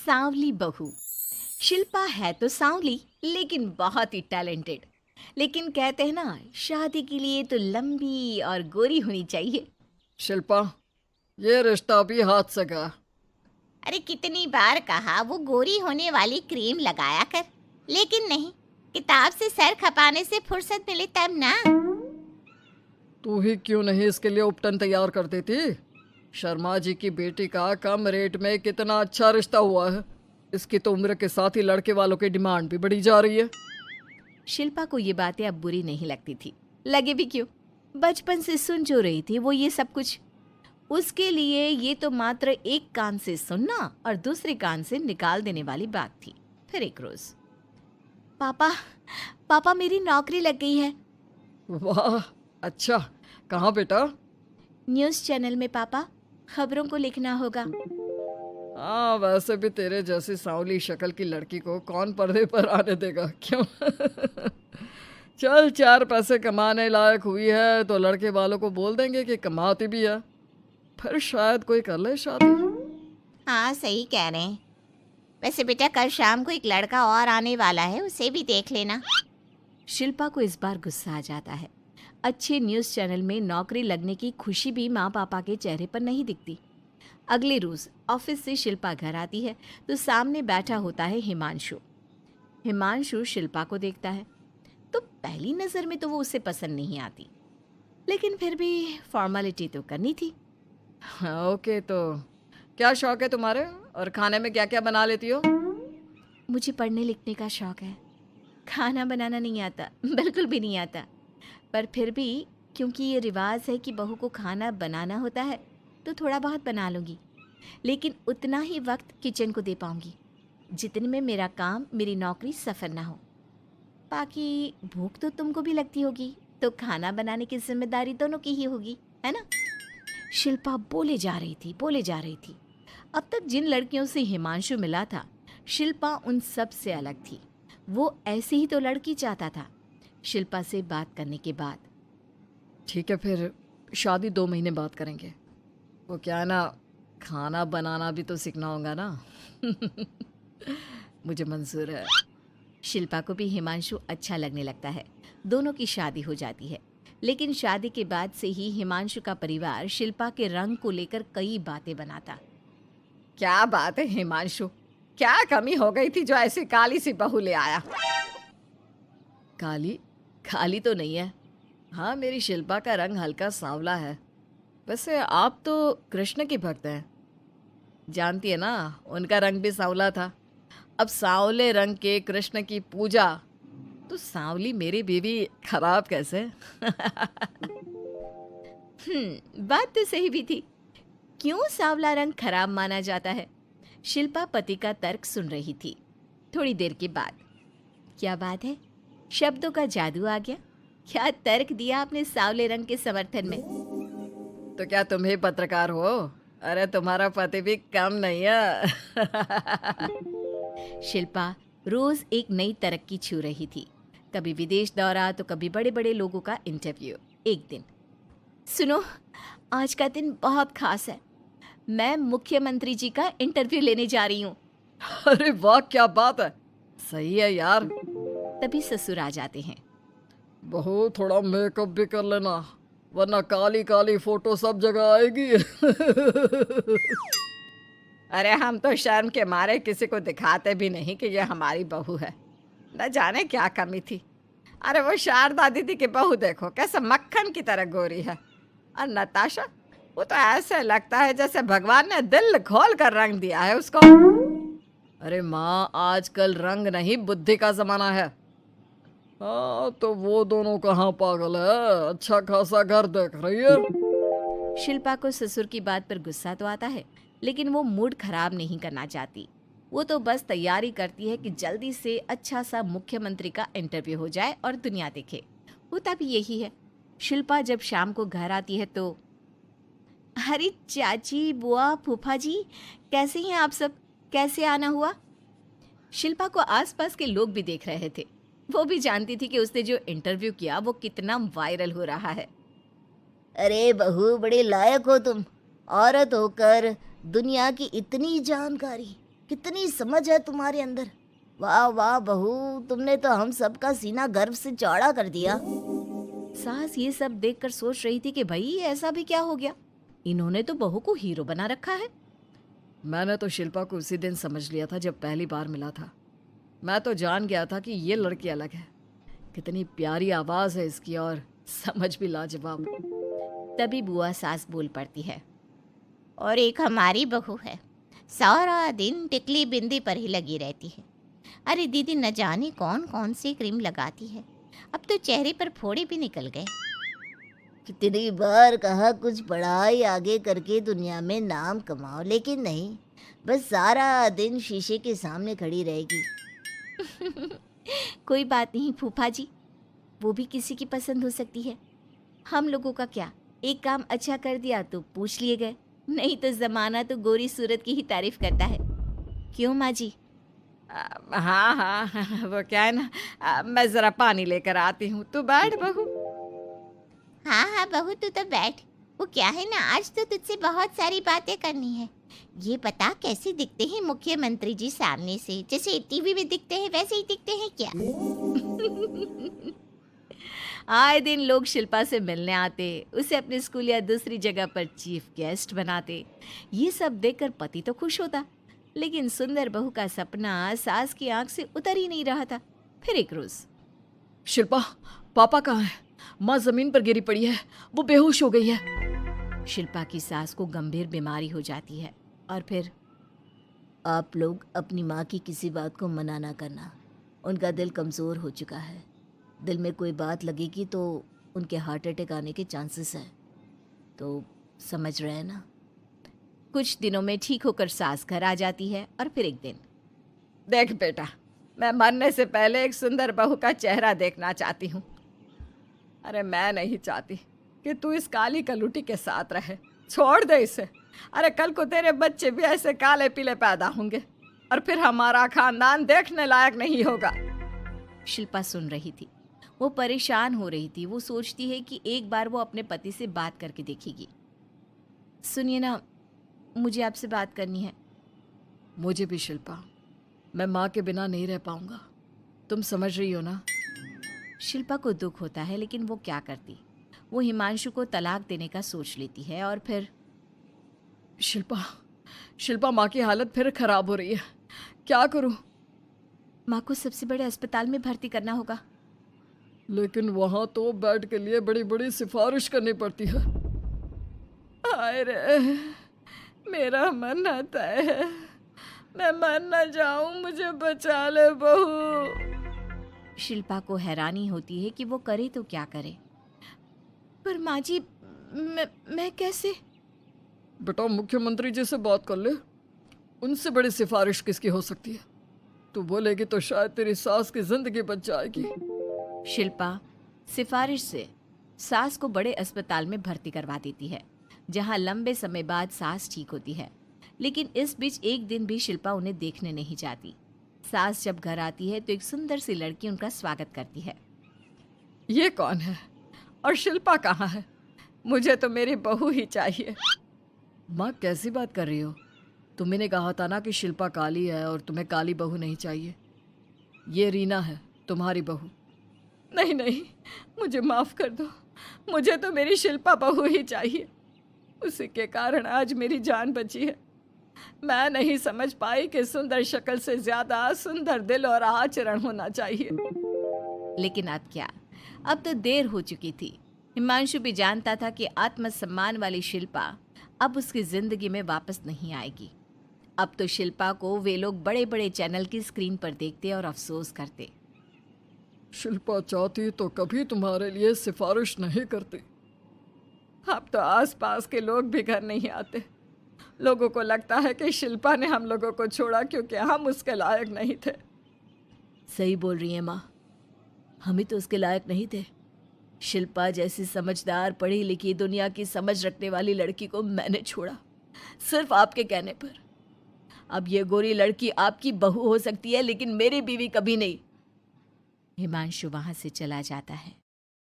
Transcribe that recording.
सांवली बहू। शिल्पा है तो सांवली लेकिन बहुत ही टैलेंटेड। लेकिन कहते हैं ना, शादी के लिए तो लंबी और गोरी होनी चाहिए। शिल्पा, ये रिश्ता भी हाथ से गया। अरे कितनी बार कहा वो गोरी होने वाली क्रीम लगाया कर, लेकिन नहीं, किताब से सर खपाने से फुर्सत मिले तब ना। तू ही क्यों नहीं इसके लिए उपटन तैयार कर देती? शर्मा जी की बेटी का कम रेट में कितना अच्छा रिश्ता हुआ है। इसकी तो उम्र के साथ ही लड़के वालों की डिमांड भी बढ़ी जा रही है। शिल्पा को ये बातें अब बुरी नहीं लगती थी। लगे भी क्यों, बचपन से सुन जो रही थी वो ये सब कुछ। उसके लिए ये तो मात्र एक कान से सुनना और दूसरे कान से निकाल देने वाली बात थी। फिर एक रोज, पापा पापा मेरी नौकरी लग गई है। वाह, अच्छा। कहाँ बेटा? न्यूज़ चैनल में पापा, खबरों को लिखना होगा। हाँ, वैसे भी तेरे जैसी सांवली शक्ल की लड़की को कौन पर्दे पर आने देगा, क्यों? चल, 4 पैसे कमाने लायक हुई है तो लड़के वालों को बोल देंगे कि कमाती भी है। फिर शायद कोई कर ले शादी। हाँ सही कह रहे हैं। वैसे बेटा कल शाम को एक लड़का और आने वाला है, उसे भी देख लेना। शिल्पा को इस बार गुस्सा आ जाता है। अच्छे न्यूज़ चैनल में नौकरी लगने की खुशी भी माँ पापा के चेहरे पर नहीं दिखती। अगले रोज ऑफिस से शिल्पा घर आती है तो सामने बैठा होता है हिमांशु। हिमांशु शिल्पा को देखता है तो पहली नज़र में तो वो उसे पसंद नहीं आती, लेकिन फिर भी फॉर्मेलिटी तो करनी थी। हाँ, ओके, तो क्या शौक है तुम्हारे और खाने में क्या क्या बना लेती हो? मुझे पढ़ने लिखने का शौक है। खाना बनाना नहीं आता, बिल्कुल भी नहीं आता। पर फिर भी क्योंकि ये रिवाज है कि बहू को खाना बनाना होता है तो थोड़ा बहुत बना लूँगी, लेकिन उतना ही वक्त किचन को दे पाऊँगी जितने में मेरा काम, मेरी नौकरी सफ़र ना हो। बाकी भूख तो तुमको भी लगती होगी, तो खाना बनाने की जिम्मेदारी दोनों की ही होगी, है ना? शिल्पा बोले जा रही थी। अब तक जिन लड़कियों से हिमांशु मिला था, शिल्पा उन सब से अलग थी। वो ऐसी ही तो लड़की चाहता था। शिल्पा से बात करने के बाद, ठीक है, फिर शादी 2 महीने बाद करेंगे। वो क्या है ना, खाना बनाना भी तो सीखना होगा ना। मुझे मंजूर है। शिल्पा को भी हिमांशु अच्छा लगने लगता है। दोनों की शादी हो जाती है, लेकिन शादी के बाद से ही हिमांशु का परिवार शिल्पा के रंग को लेकर कई बातें बनाता। क्या बात है हिमांशु, क्या कमी हो गई थी जो ऐसी काली सी बहू ले आया? काली काली तो नहीं है। हाँ, मेरी शिल्पा का रंग हल्का सांवला है। वैसे आप तो कृष्ण की भक्त हैं, जानती है ना, उनका रंग भी सांवला था। अब सांवले रंग के कृष्ण की पूजा, तो सांवली मेरी बीवी खराब कैसे? बात तो सही भी थी। क्यों सांवला रंग खराब माना जाता है? शिल्पा पति का तर्क सुन रही थी। थोड़ी देर के बाद, क्या बात है, शब्दों का जादू आ गया। क्या तर्क दिया आपने सांवले रंग के समर्थन में? तो क्या तुम ही पत्रकार हो? अरे तुम्हारा पति भी कम नहीं है। शिल्पा रोज एक नई तरक्की छू रही थी। कभी विदेश दौरा तो कभी बड़े बड़े लोगों का इंटरव्यू। एक दिन, सुनो, आज का दिन बहुत खास है। मैं मुख्यमंत्री जी का इंटरव्यू लेने जा रही हूँ। अरे वाह, क्या बात है, सही है यार। तभी ससुर आ जाते हैं। बहू, थोड़ा मेकअप भी कर लेना, वरना काली काली फोटो सब जगह आएगी। अरे हम तो शर्म के मारे किसी को दिखाते भी नहीं कि ये हमारी बहू है। न जाने क्या कमी थी। अरे वो शारदा दीदी की बहू देखो, कैसे मक्खन की तरह गोरी है। और नताशा, वो तो ऐसे लगता है जैसे भगवान ने दिल खोल कर रंग दिया है उसको। अरे माँ, आजकल रंग नहीं बुद्धि का जमाना है। हाँ, तो वो दोनों कहाँ पागल है, अच्छा खासा घर देख रही है। शिल्पा को ससुर की बात पर गुस्सा तो आता है, लेकिन वो मूड खराब नहीं करना चाहती। वो तो बस तैयारी करती है कि जल्दी से अच्छा सा मुख्यमंत्री का इंटरव्यू हो जाए और दुनिया देखे। होता भी यही है। शिल्पा जब शाम को घर आती है तो, अरे चाची, बुआ, फूफा जी, कैसे हैं आप सब? कैसे आना हुआ? शिल्पा को आसपास के लोग भी देख रहे थे। वो भी जानती थी कि उसने जो इंटरव्यू किया वो कितना वायरल हो रहा है। अरे बहू, बड़े लायक हो तुम, औरत होकर दुनिया की इतनी जानकारी। कितनी समझ है तुम्हारे अंदर। वाह वाह बहू, तुमने तो हम सबका सीना गर्व से चौड़ा कर दिया। सास ये सब देखकर सोच रही थी कि भाई ऐसा भी क्या हो गया, इन्होंने तो बहू को हीरो बना रखा है। मैंने तो शिल्पा को उसी दिन समझ लिया था जब पहली बार मिला था। मैं तो जान गया था कि ये लड़की अलग है। कितनी प्यारी आवाज़ है इसकी और समझ भी लाजवाब। तभी बुआ सास बोल पड़ती है। और एक हमारी बहू है, सारा दिन टिकली बिंदी पर ही लगी रहती है। अरे दीदी, न जाने कौन कौन सी क्रीम लगाती है, अब तो चेहरे पर फोड़े भी निकल गए। कितनी बार कहा कुछ पढ़ाई आगे करके दुनिया में नाम कमाओ, लेकिन नहीं, बस सारा दिन शीशे के सामने खड़ी रहेगी। कोई बात नहीं फूफा जी, वो भी किसी की पसंद हो सकती है। हम लोगों का क्या, एक काम अच्छा कर दिया तो पूछ लिए गए, नहीं तो जमाना तो गोरी सूरत की ही तारीफ करता है। क्यों माँ जी? हाँ हाँ वो क्या है ना, मैं ज़रा पानी लेकर आती हूँ, तू बैठ बहू। हाँ हाँ बहू, तू तो बैठ। वो क्या है ना, आज तो तुझसे बहुत सारी बातें करनी है। ये बता, कैसे दिखते हैं मुख्यमंत्री जी सामने से? जैसे टीवी में दिखते हैं वैसे ही दिखते हैं क्या? आए दिन लोग शिल्पा से मिलने आते, उसे अपने स्कूल या दूसरी जगह पर चीफ गेस्ट बनाते। ये सब देखकर पति तो खुश होता, लेकिन सुंदर बहू का सपना सास की आंख से उतर ही नहीं रहा था। फिर एक रोज, शिल्पा, पापा कहाँ है? माँ जमीन पर गिरी पड़ी है, वो बेहोश हो गई है। शिल्पा की सास को गंभीर बीमारी हो जाती है और फिर आप लोग अपनी माँ की किसी बात को मना ना करना, उनका दिल कमज़ोर हो चुका है। दिल में कोई बात लगेगी तो उनके हार्ट अटैक आने के चांसेस हैं, तो समझ रहे हैं ना? कुछ दिनों में ठीक होकर सास घर आ जाती है और फिर एक दिन, देख बेटा, मैं मरने से पहले एक सुंदर बहू का चेहरा देखना चाहती हूँ। अरे मैं नहीं चाहती कि तू इस काली कलूटी के साथ रहे, छोड़ दे इसे। अरे कल को तेरे बच्चे भी ऐसे काले पीले पैदा होंगे और फिर हमारा खानदान देखने लायक नहीं होगा। शिल्पा सुन रही थी, वो परेशान हो रही थी। वो सोचती है कि एक बार वो अपने पति से बात करके देखेगी। सुनिए ना, मुझे आपसे बात करनी है। मुझे भी शिल्पा, मैं माँ के बिना नहीं रह पाऊंगा, तुम समझ रही हो ना? शिल्पा को दुख होता है, लेकिन वो क्या करती। वो हिमांशु को तलाक देने का सोच लेती है और फिर शिल्पा, माँ की हालत फिर खराब हो रही है, क्या करूं? माँ को सबसे बड़े अस्पताल में भर्ती करना होगा। लेकिन वहां तो बेड के लिए बड़ी बड़ी सिफारिश करनी पड़ती है। हाय रे, मेरा मरना तय है, मैं मर न जाऊं, मुझे बचा ले बहू। शिल्पा को हैरानी होती है कि वो करे तो क्या करे। पर माँ जी, मैं कैसे? बेटा, मुख्यमंत्री जी से बात कर ले, उनसे बड़ी सिफारिश किसकी हो सकती है? तू बोलेगी तो शायद तेरी सास की जिंदगी बच जाएगी। शिल्पा सिफारिश से सास को बड़े अस्पताल में भर्ती करवा देती है, जहां लंबे समय बाद सास ठीक होती है। लेकिन इस बीच एक दिन भी शिल्पा उन्हें देखने नहीं जाती। सास जब घर आती है तो एक सुंदर सी लड़की उनका स्वागत करती है। ये कौन है और शिल्पा कहाँ है? मुझे तो मेरी बहू ही चाहिए। माँ, कैसी बात कर रही हो? तुम्ही ने कहा था ना कि शिल्पा काली है और तुम्हें काली बहू नहीं चाहिए। ये रीना है, तुम्हारी बहू। नहीं नहीं, मुझे माफ़ कर दो, मुझे तो मेरी शिल्पा बहू ही चाहिए। उसी के कारण आज मेरी जान बची है। मैं नहीं समझ पाई कि सुंदर शक्ल से ज़्यादा सुंदर दिल और आचरण होना चाहिए। लेकिन अब क्या, अब तो देर हो चुकी थी। हिमांशु भी जानता था कि आत्मसम्मान वाली शिल्पा अब उसकी जिंदगी में वापस नहीं आएगी। अब तो शिल्पा को वे लोग बड़े बड़े चैनल की स्क्रीन पर देखते और अफसोस करते। शिल्पा चाहती तो कभी तुम्हारे लिए सिफारिश नहीं करती। अब तो आसपास के लोग भी घर नहीं आते। लोगों को लगता है कि शिल्पा ने हम लोगों को छोड़ा क्योंकि हम उसके लायक नहीं थे। सही बोल रही है माँ, हम ही तो उसके लायक नहीं थे। शिल्पा जैसी समझदार, पढ़ी लिखी, दुनिया की समझ रखने वाली लड़की को मैंने छोड़ा, सिर्फ आपके कहने पर। अब ये गोरी लड़की आपकी बहू हो सकती है, लेकिन मेरी बीवी कभी नहीं। हिमांशु वहां से चला जाता है।